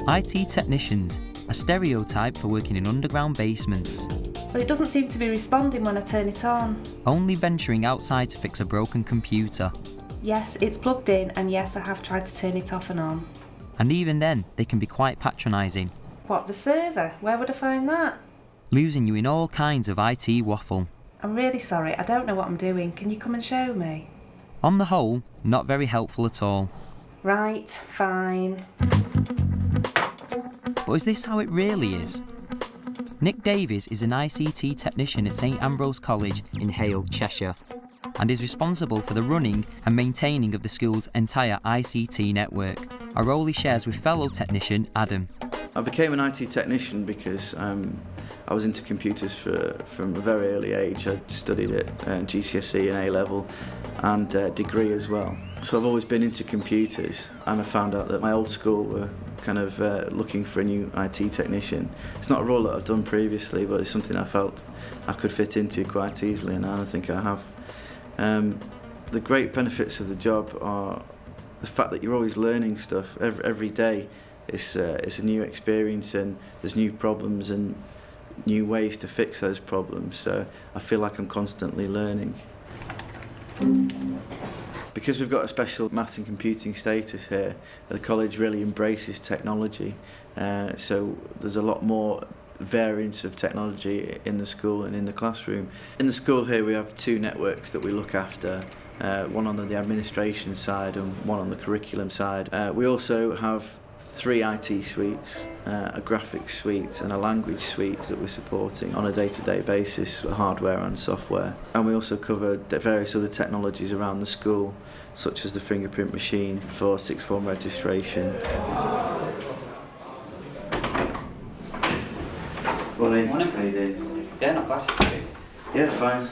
IT technicians, a stereotype for working in underground basements. But it doesn't seem to be responding when I turn it on. Only venturing outside to fix a broken computer. Yes, it's plugged in, and yes, I have tried to turn it off and on. And even then, they can be quite patronising. What, the server? Where would I find that? Losing you in all kinds of IT waffle. I'm really sorry, I don't know what I'm doing. Can you come and show me? On the whole, not very helpful at all. Right, fine. But is this how it really is? Nick Davies is an ICT technician at St Ambrose College in Hale, Cheshire, and is responsible for the running and maintaining of the school's entire ICT network, a role he shares with fellow technician Adam. I became an IT technician because I was into computers from a very early age. I studied at GCSE and A-level and degree as well. So I've always been into computers, and I found out that my old school were kind of looking for a new IT technician. It's not a role that I've done previously, but it's something I felt I could fit into quite easily, and I think I have. The great benefits of the job are the fact that you're always learning stuff every day. It's a new experience, and there's new problems and new ways to fix those problems, so I feel like I'm constantly learning. Because we've got a special maths and computing status here, the college really embraces technology, so there's a lot more variance of technology in the school and in the classroom. In the school here we have two networks that we look after, one on the administration side and one on the curriculum side. We also have 3 IT suites, a graphics suite and a language suite that we're supporting on a day-to-day basis, hardware and software. And we also cover various other technologies around the school, such as the fingerprint machine for sixth form registration. Morning. Morning. How you doing? Yeah, not bad. Yeah, fine.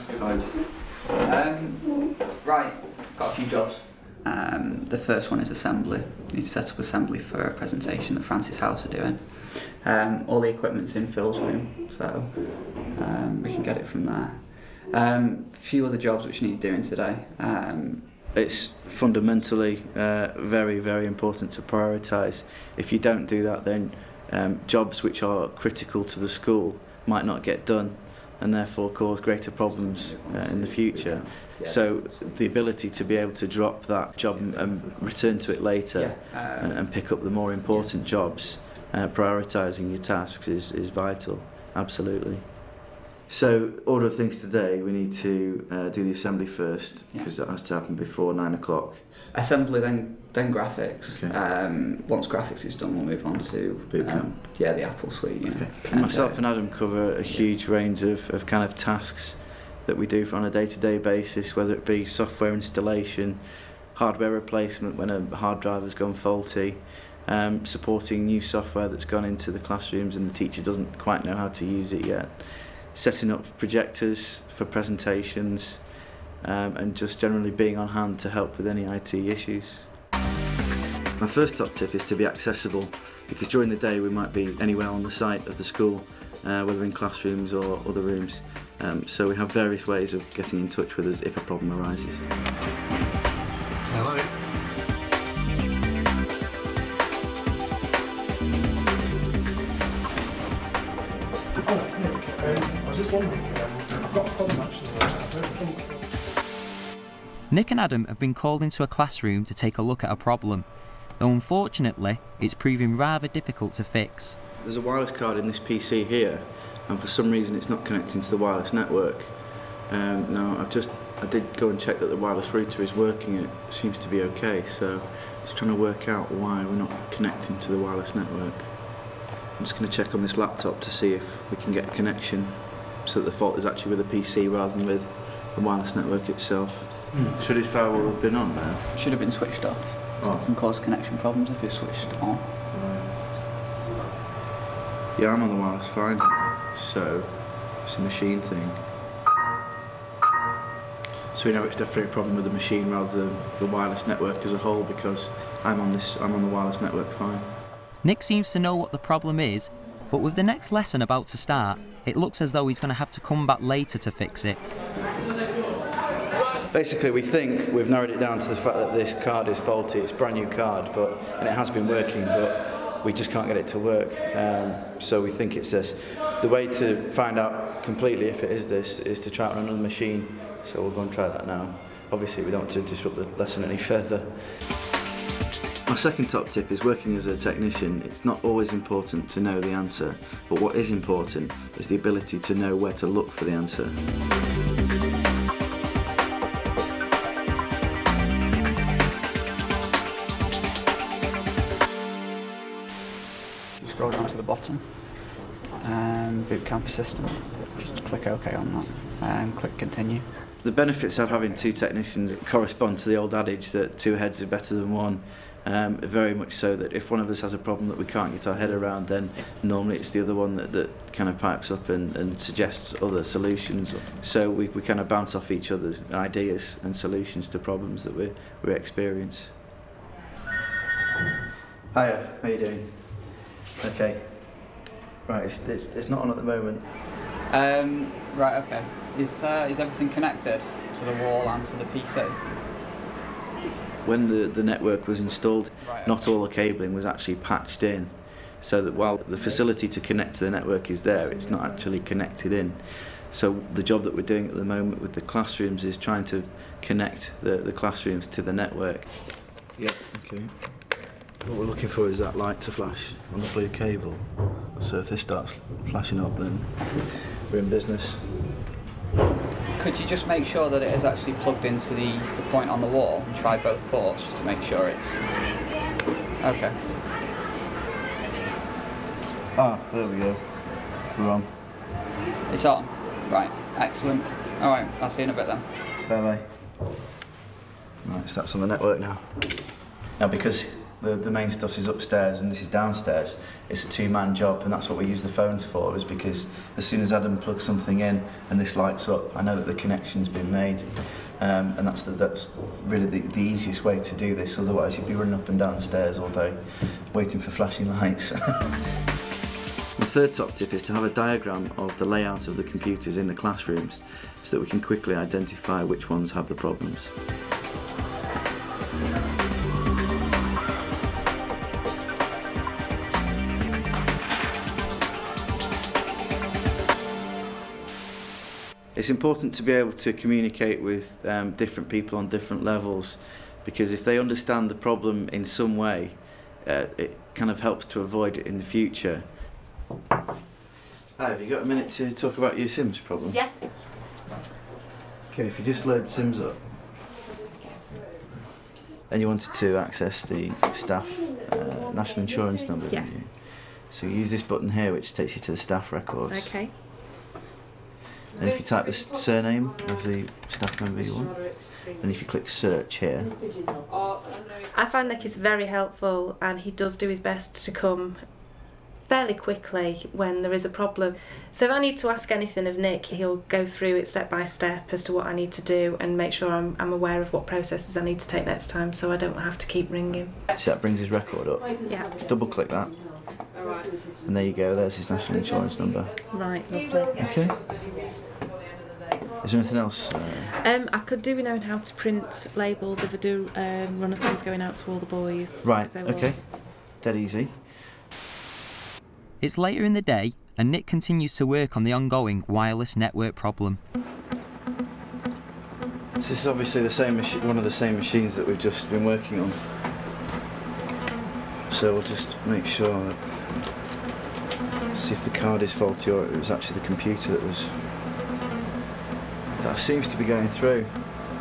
Right, got a few jobs. The first one is assembly. You need to set up assembly for a presentation that Francis House are doing. All the equipment's in Phil's room, so we can get it from there. A few other jobs which need doing today. It's fundamentally very, very important to prioritise. If you don't do that, then jobs which are critical to the school might not get done, and therefore cause greater problems in the future. So the ability to be able to drop that job and return to it later and pick up the more important jobs, prioritising your tasks is vital, absolutely. So, order of things today, we need to do the assembly first, because that has to happen before 9 o'clock. Assembly, then graphics. Okay. Once graphics is done, we'll move on to Bootcamp. the Apple suite. Okay. Myself and Adam cover a huge range of kind of tasks that we do on a day-to-day basis, whether it be software installation, hardware replacement when a hard drive has gone faulty, supporting new software that's gone into the classrooms and the teacher doesn't quite know how to use it yet, setting up projectors for presentations, and just generally being on hand to help with any IT issues. My first top tip is to be accessible, because during the day we might be anywhere on the site of the school, whether in classrooms or other rooms. So we have various ways of getting in touch with us if a problem arises. Hello. I was just wondering, I've got a problem actually. Nick and Adam have been called into a classroom to take a look at a problem, though unfortunately it's proving rather difficult to fix. There's a wireless card in this PC here, and for some reason it's not connecting to the wireless network. Now I did go and check that the wireless router is working and it seems to be okay, so just trying to work out why we're not connecting to the wireless network. I'm just going to check on this laptop to see if we can get a connection so that the fault is actually with the PC rather than with the wireless network itself. Should his firewall have been on now? Should have been switched off. Oh. It can cause connection problems if it's switched on. Yeah, I'm on the wireless fine, so it's a machine thing. So we know it's definitely a problem with the machine rather than the wireless network as a whole, because I'm on the wireless network fine. Nick seems to know what the problem is, but with the next lesson about to start, it looks as though he's going to have to come back later to fix it. Basically, we think we've narrowed it down to the fact that this card is faulty. It's a brand new card, and it has been working, but we just can't get it to work. So we think it's this. The way to find out completely if it is this is to try it on another machine. So we'll go and try that now. Obviously, we don't want to disrupt the lesson any further. My second top tip is working as a technician. It's not always important to know the answer, but what is important is the ability to know where to look for the answer. Scroll down to the bottom, boot camp system. Just click OK on that and click continue. The benefits of having two technicians correspond to the old adage that two heads are better than one. Very much so that if one of us has a problem that we can't get our head around, then normally it's the other one that kind of pipes up and suggests other solutions. So we kind of bounce off each other's ideas and solutions to problems that we experience. Hiya, how you doing? Okay. Right, it's not on at the moment. Right, okay. Is everything connected to the wall and to the PC? When the network was installed, Right, not all the cabling was actually patched in, so that while the facility to connect to the network is there, it's not actually connected in. So the job that we're doing at the moment with the classrooms is trying to connect the classrooms to the network. Yep, okay. What we're looking for is that light to flash on the blue cable. So if this starts flashing up, then we're in business. Could you just make sure that it is actually plugged into the point on the wall and try both ports just to make sure it's... Okay. Ah, there we go. We're on. It's on? Right, excellent. Alright, I'll see you in a bit then. Bye-bye. Right, so that's on the network now. Now, because the main stuff is upstairs and this is downstairs, it's a two-man job, and that's what we use the phones for, is because as soon as Adam plugs something in and this lights up, I know that the connection's been made, and that's really the easiest way to do this. Otherwise you'd be running up and down the stairs all day waiting for flashing lights. My third top tip is to have a diagram of the layout of the computers in the classrooms so that we can quickly identify which ones have the problems. It's important to be able to communicate with different people on different levels, because if they understand the problem in some way, it kind of helps to avoid it in the future. Hi, have you got a minute to talk about your Sims problem? Yeah. Okay, if you just load Sims up, and you wanted to access the staff national insurance number, Yeah. didn't you? So you use this button here, which takes you to the staff records. Okay. And if you type the surname of the staff member you want, and if you click search here, I find Nick is very helpful, and he does do his best to come fairly quickly when there is a problem. So if I need to ask anything of Nick, he'll go through it step by step as to what I need to do and make sure I'm aware of what processes I need to take next time, so I don't have to keep ringing. so that brings his record up. Yeah. Double click that, and there you go, there's his national insurance number. Right, lovely. Okay. Is there anything else? I could do with knowing how to print labels if I do run of things going out to all the boys. Right, So, okay. Dead easy. It's later in the day, and Nick continues to work on the ongoing wireless network problem. This is obviously the same one of the same machines that we've just been working on. So we'll just make sure that, see if the card is faulty or it was actually the computer that seems to be going through,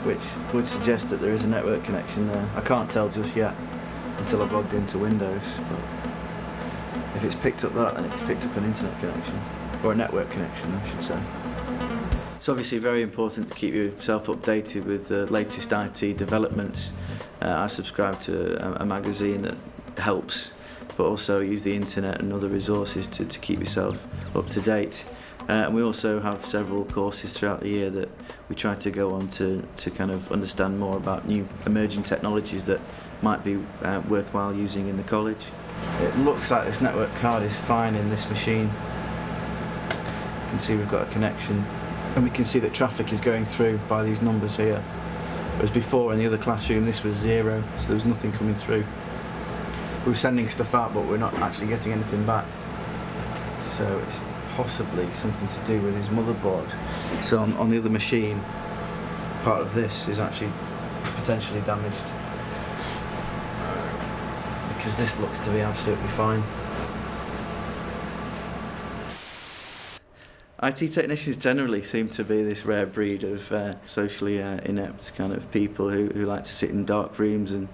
which would suggest that there is a network connection there. I can't tell just yet until I've logged into Windows, but if it's picked up that, then it's picked up an internet connection, or a network connection I should say. It's obviously very important to keep yourself updated with the latest IT developments. I subscribe to a magazine that helps, but also use the internet and other resources to keep yourself up to date. And we also have several courses throughout the year that we try to go on to kind of understand more about new emerging technologies that might be worthwhile using in the college. It looks like this network card is fine in this machine. You can see we've got a connection, and we can see that traffic is going through by these numbers here. Whereas before in the other classroom this was 0, so there was nothing coming through. We were sending stuff out but we're not actually getting anything back. So it's possibly something to do with his motherboard. So on the other machine, part of this is actually potentially damaged. Because this looks to be absolutely fine. IT technicians generally seem to be this rare breed of socially inept kind of people who like to sit in dark rooms and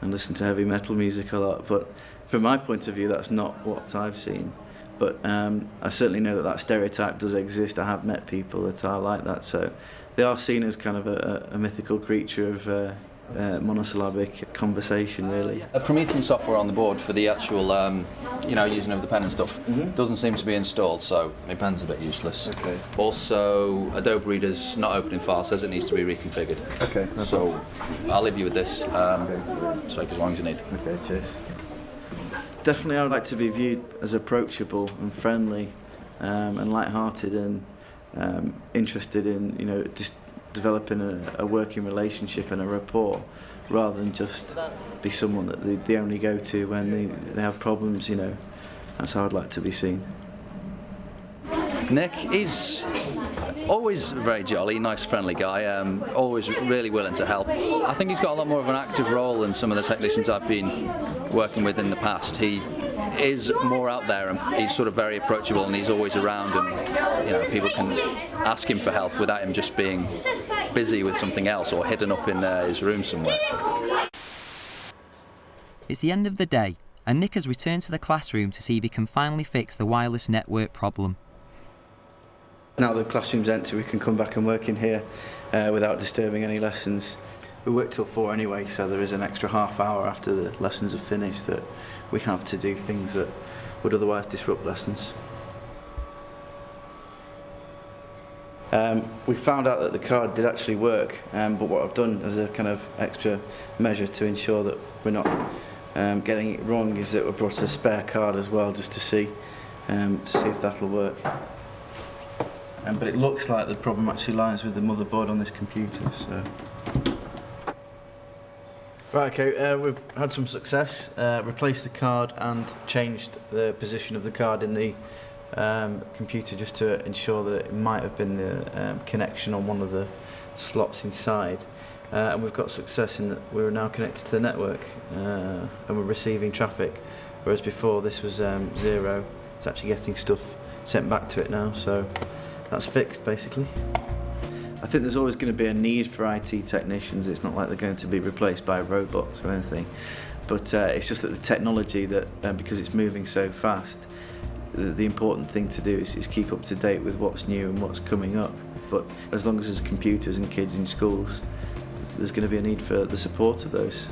listen to heavy metal music a lot. But from my point of view, that's not what I've seen. But I certainly know that stereotype does exist. I have met people that are like that. So they are seen as kind of a mythical creature of monosyllabic conversation, really. A Promethean software on the board for the actual, using of the pen and stuff doesn't seem to be installed, so my pen's a bit useless. Okay. Also, Adobe Reader's not opening file, says it needs to be reconfigured. Okay. So I'll leave you with this. So take as long as you need. Okay, cheers. Definitely, I would like to be viewed as approachable and friendly, and light-hearted and interested in, just developing a working relationship and a rapport, rather than just be someone that they only go to when they have problems. That's how I'd like to be seen. Nick is always a very jolly, nice, friendly guy, always really willing to help. I think he's got a lot more of an active role than some of the technicians I've been working with in the past. He is more out there and he's sort of very approachable and he's always around, and people can ask him for help without him just being busy with something else or hidden up in his room somewhere. It's the end of the day, and Nick has returned to the classroom to see if he can finally fix the wireless network problem. Now the classroom's empty, we can come back and work in here without disturbing any lessons. We work till 4 anyway, so there is an extra half hour after the lessons are finished that we have to do things that would otherwise disrupt lessons. We found out that the card did actually work, but what I've done as a kind of extra measure to ensure that we're not getting it wrong is that we brought a spare card as well, just to see if that'll work. But it looks like the problem actually lies with the motherboard on this computer. So. Right, okay, we've had some success. Replaced the card and changed the position of the card in the computer just to ensure that it might have been the connection on one of the slots inside. And we've got success in that we're now connected to the network and we're receiving traffic, whereas before this was 0. It's actually getting stuff sent back to it now, so that's fixed basically. I think there's always going to be a need for IT technicians. It's not like they're going to be replaced by robots or anything, but it's just that the technology that because it's moving so fast, the important thing to do is keep up to date with what's new and what's coming up. But as long as there's computers and kids in schools, there's going to be a need for the support of those.